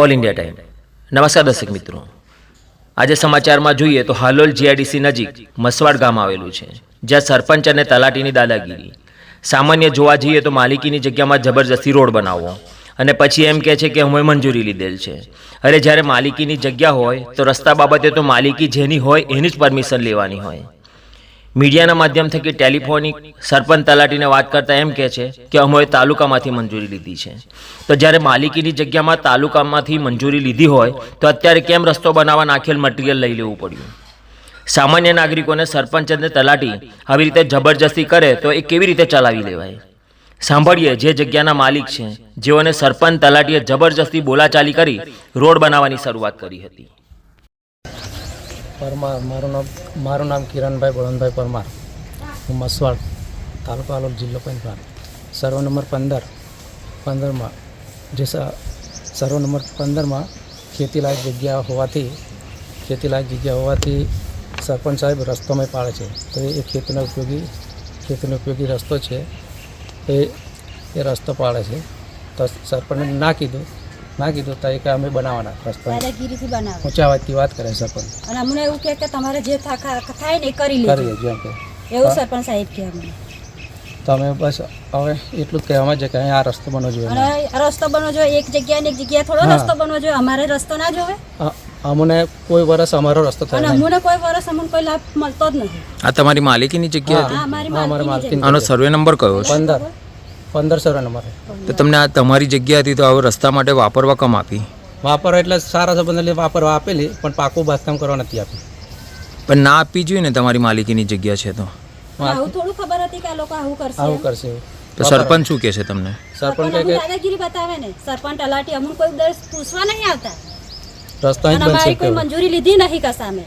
All India time. નમસ્કાર દર્શક મિત્રો, આજે સમાચારમાં જોઈએ તો હાલોલ જીઆઈડીસી નજીક મસવાડ ગામ આવેલું છે, જ્યાં સરપંચ અને તલાટીની દાદાગીરી। સામાન્ય જોવા જઈએ તો માલિકીની જગ્યામાં જબરજસ્તી રોડ બનાવવો અને પછી એમ કહે છે કે અમે મંજૂરી લીધેલ છે। અરે જ્યારે માલિકીની જગ્યા હોય તો રસ્તા બાબતે તો માલિકી જેની હોય એની જ પરમિશન લેવાની હોય। મીડિયાના માધ્યમ થકી ટેલિફોનિક સરપંચ તલાટીને વાત કરતા એમ કહે છે કે અમે તાલુકામાંથી મંજૂરી લીધી છે। તો જ્યારે માલિકીની જગ્યામાં તાલુકામાંથી મંજૂરી લીધી હોય તો અત્યારે કેમ રસ્તો બનાવવા નાખેલ મટીરિયલ લઈ લેવું પડ્યું? સામાન્ય નાગરિકોને સરપંચ અને તલાટી આવી રીતે જબરજસ્તી કરે તો એ કેવી રીતે ચલાવી લેવાય? સાંભળીએ જે જગ્યાના માલિક છે, જેઓને સરપંચ તલાટીએ જબરજસ્તી બોલાચાલી કરી રોડ બનાવવાની શરૂઆત કરી હતી। પરમાર, મારું નામ કિરણભાઈ બળવંતભાઈ પરમાર। હું મસવાડ, તાલુકો હાલોલ, જિલ્લો પંચમહાલ, સર્વ નંબર 15માં જે સર્વ નંબર 15માં ખેતીલાયક જગ્યા હોવાથી સરપંચ સાહેબ રસ્તોમાં પાડે છે, તો એ ખેતીનો ઉપયોગી રસ્તો છે, એ રસ્તો પાડે છે। તો સરપંચને ના કીધું તો એ કે અમે બનાવવાના રસ્તો, દાદાગીરીથી બનાવે, ઊંચા અવાજથી વાત કરે સરપંચ। અને અમને એવું કહે કે તમારે જે થાય ને એ કરી લેજો, જેમ કે એવું સરપંચ સાહેબ કહે અમને। તો અમે બસ હવે એટલું જ કહેવામાં છે કે અહીં આ રસ્તો બનવો જોઈએ, અને રસ્તો બનવો જોઈએ, એક જગ્યાએ ને એક જગ્યાએ થોડો રસ્તો બનવો જોઈએ। અમારે રસ્તો ના જોવે, અમને કોઈ વર્ષ અમારો રસ્તો અને થાય અમને કોઈ વર્ષ અમને કોઈ લાભ મળતો જ નથી। આ તમારી માલિકીની જગ્યા હા, અમારી અમારી માલિકીની માલકીની આનો સર્વે નંબર કયો છે? 15 સર્વે નંબર। તો તમને આ તમારી જગ્યા હતી તો આવો રસ્તા માટે વાપરવા કમ આપી? વાપરવા એટલે સારા સંબંધ વાપરવા આપેલી, પણ પાકું બાંધકામ કરવા નથી આપી। પણ ના આપવી જોઈએ ને, તમારી માલિકીની જગ્યા છે તો। આવું થોડું ખબર હતી કે આ લોકો આવું આવું કરશે? કરશે તો સરપંચ શું કહે છે તમને? સરપંચ પણ કહે કે દાદાગીરી બતાવે ને, સરપંચ તલાટી અમને કોઈ દર પૂછવા નહીં આવતા, રસ્તો અહીં અને જ બનશે અમારી કોઈ મંજૂરી લીધી નહીં કસામે।